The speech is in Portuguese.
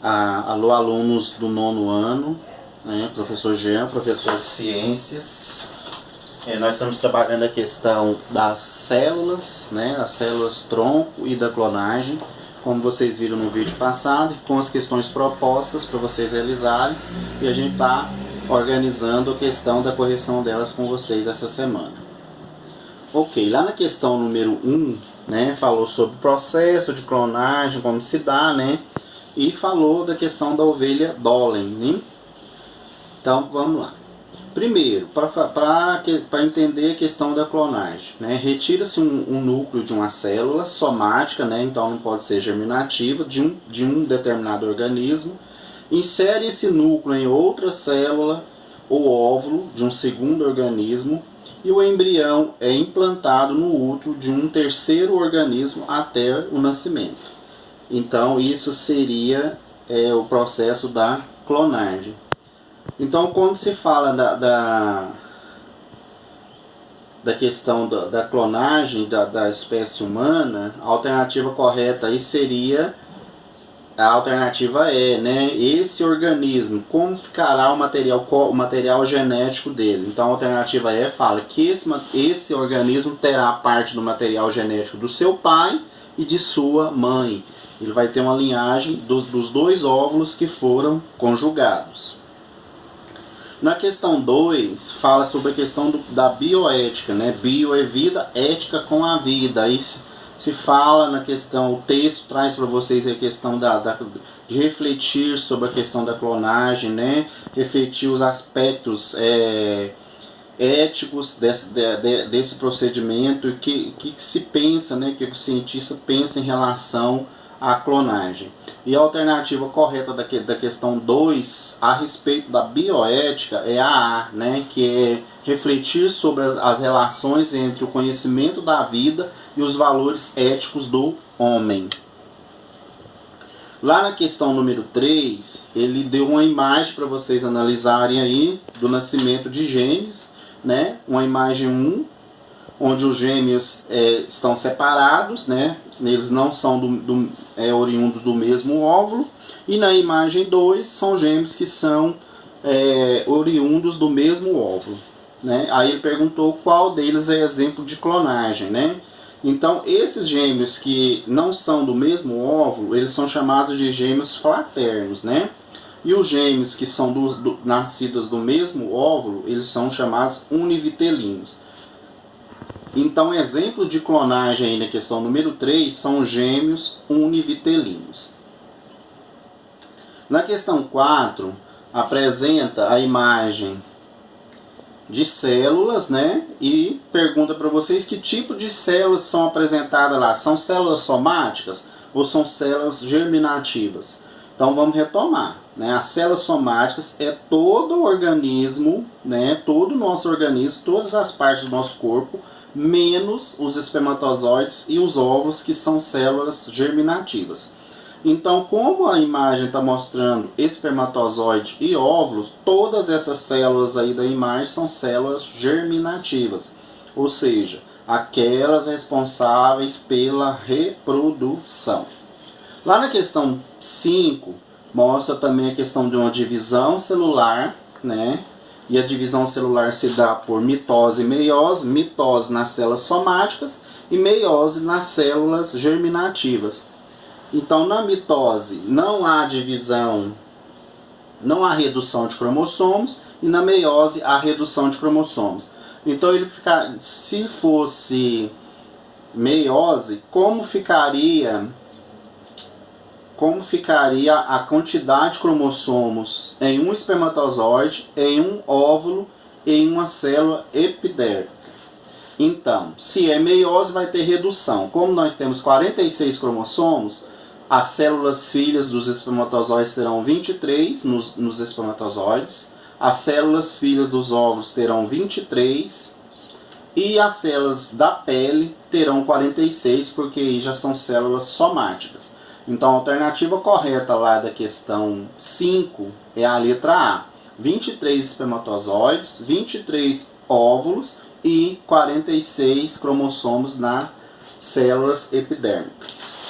Alô, alunos do 9º ano, né? Professor Jean, professor de ciências. Nós estamos trabalhando a questão das células, né? As células tronco e da clonagem, como vocês viram no vídeo passado, com as questões propostas para vocês realizarem, e a gente está organizando a questão da correção delas com vocês essa semana. Ok, lá na questão número 1, né, falou sobre o processo de clonagem, como se dá, né? E falou da questão da ovelha Dollen, né? Então vamos lá. Primeiro, para entender a questão da clonagem, né? Retira-se um núcleo de uma célula somática, né? Então não pode ser germinativa, de um determinado organismo. Insere esse núcleo em outra célula ou óvulo de um segundo organismo, e o embrião é implantado no útero de um terceiro organismo até o nascimento. Então isso seria o processo da clonagem. Então, quando se fala da questão da clonagem da espécie humana, a alternativa correta aí seria a alternativa E, né? Esse organismo, como ficará o material genético dele? Então a alternativa E fala que esse organismo terá parte do material genético do seu pai e de sua mãe. Ele vai ter uma linhagem dos dois óvulos que foram conjugados. Na questão 2, fala sobre a questão da bioética, né? Bio é vida, ética com a vida. Aí se fala na questão, o texto traz para vocês a questão de refletir sobre a questão da clonagem, né? Refletir os aspectos éticos desse procedimento e que se pensa, né? Que o cientista pensa em relação à clonagem. E a alternativa correta da questão 2, a respeito da bioética, é a A, né? Que é refletir sobre as relações entre o conhecimento da vida e os valores éticos do homem. Lá na questão número 3, ele deu uma imagem para vocês analisarem aí do nascimento de gêmeos, né? Uma imagem 1, onde os gêmeos estão separados, né? Eles não são oriundos do mesmo óvulo. E na imagem 2 são gêmeos que são oriundos do mesmo óvulo, né? Aí ele perguntou qual deles é exemplo de clonagem, né? Então esses gêmeos que não são do mesmo óvulo, eles são chamados de gêmeos fraternos, né? E os gêmeos que são nascidos do mesmo óvulo, eles são chamados univitelinos. Então, exemplo de clonagem aí na questão número 3 são gêmeos univitelinos. Na questão 4, apresenta a imagem de células, né? E pergunta para vocês que tipo de células são apresentadas lá. São células somáticas ou são células germinativas? Então vamos retomar, né? As células somáticas é todo o organismo, né? Todo o nosso organismo, todas as partes do nosso corpo, menos os espermatozoides e os óvulos, que são células germinativas. Então, como a imagem está mostrando espermatozoide e óvulos, todas essas células aí da imagem são células germinativas, ou seja, aquelas responsáveis pela reprodução. Lá na questão 5, mostra também a questão de uma divisão celular, né? E a divisão celular se dá por mitose e meiose. Mitose nas células somáticas e meiose nas células germinativas. Então, na mitose não há divisão, não há redução de cromossomos, e na meiose há redução de cromossomos. Então, se fosse meiose, como ficaria a quantidade de cromossomos em um espermatozoide, em um óvulo e em uma célula epidérmica? Então, se é meiose, vai ter redução. Como nós temos 46 cromossomos, as células filhas dos espermatozoides terão 23 nos espermatozoides, as células filhas dos óvulos terão 23 e as células da pele terão 46, porque aí já são células somáticas. Então a alternativa correta lá da questão 5 é a letra A. 23 espermatozoides, 23 óvulos e 46 cromossomos nas células epidérmicas.